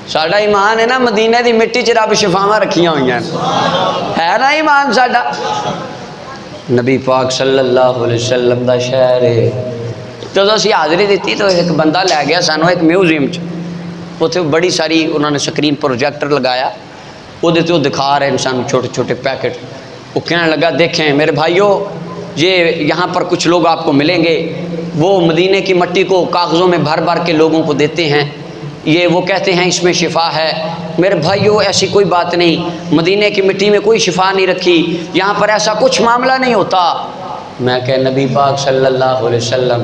साडा ईमान है ना मदीने की मिट्टी च रब शिफावां रखियां हुई है ना ईमान साडा। नबी पाक सल्लल्लाहु अलैहि वसल्लम दा शहर है। जदों असीं हाज़री दी तो एक बंदा लै गया सानू एक म्यूजियम च, उत्थे बड़ी सारी उन्होंने स्क्रीन प्रोजेक्टर लगाया, उहदे ते दिखा रहे हैं सानू छोटे छोटे पैकेट। वो कहने लगा देखें मेरे भाइयों, ये यहाँ पर कुछ लोग आपको मिलेंगे, वो मदीने की मट्टी को कागज़ों में भर भर के लोगों को देते हैं, ये वो कहते हैं इसमें शिफा है। मेरे भाइयों ऐसी कोई बात नहीं, मदीने की मिट्टी में कोई शिफा नहीं रखी, यहाँ पर ऐसा कुछ मामला नहीं होता। मैं कह नबी पाक सल्लल्लाहु अलैहि वसल्लम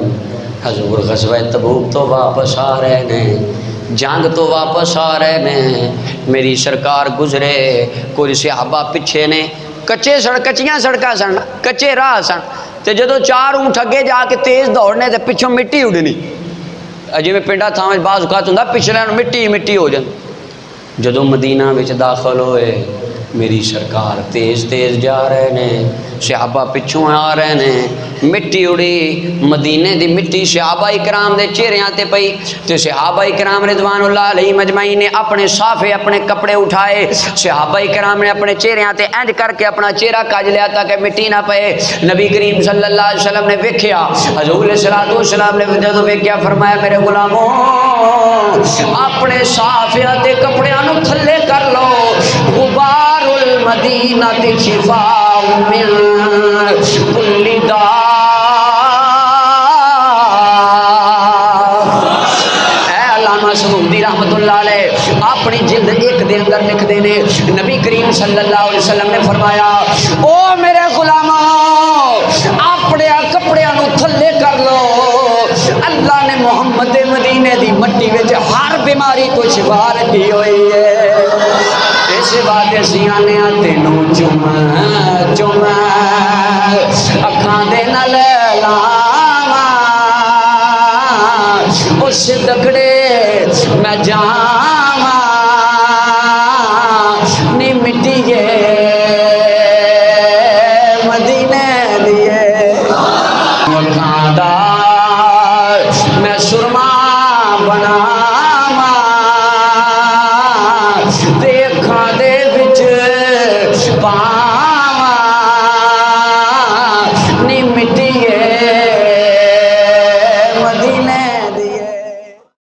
हजूर ग़ज़वा तबूक तो वापस आ रहे ने, जंग तो वापस आ रहे ने, मेरी सरकार गुजरे, कुछ सहाबा पिछे ने, कच्चियां सड़कां सन, कच्चे राह सन, तो जदों चार ऊँट अगे जाके तेज़ दौड़ने तो पिछों मिट्टी उड़नी, जिवें पिंडा थावां बाज़ औकात हुंदा पिछलिਆਂ ਨੂੰ मिट्टी मिट्टी हो जाती। जदों मदीना विच दाखिल होए मेरी सरकार तेज़ तेज़ जा रहे ने, सहाबा पिछों आ रहे ने, मिट्टी उड़ी, मदीने की मिट्टी सहाबा इकराम के चेहरिਆਂ ते पई, तो सहाबा इकराम रिदवानुल्लाह अलैहिम अजमईन ने अपने साफे अपने कपड़े उठाए, सहाबा इकराम ने अपने चेहरिਆਂ ते इंज करके अपना चेहरा कज लिया ताकि मिट्टी ना पे। नबी करीम सल्लल्लाहु अलैहि वसल्लम ने वेख्या, हजूर अलैहिस्सलातु वस्सलाम ने जदों वेख्या फरमाया मेरे गुलामों अपने साफिया ते कपड़ियां नूं थल्ले कर लो, गुबारुल मदीना ते शिफाउ मिन कुल्ली दा। रहमतुल्लाह अलैह अपनी जिल्द एक दे अंदर लिखते ने, नबी करीम सल्लल्लाहु अलैहि वसल्लम ने फरमाया ओ मेरे गुलामों अपने कपड़ियां नूं थल्ले कर लो, अल्लाह ने मोहम्मद मदीने दी मट्टी विच हर बीमारी तो शिफा रखी हुई है। इस बात असीं आने तेनू चुम चुम अखां दे नाल लावां, उस दकड़े मैं जावा नी मिट्टिए मदीने दिए, खादा मैं सुरमा बनावा देखा दे विच पा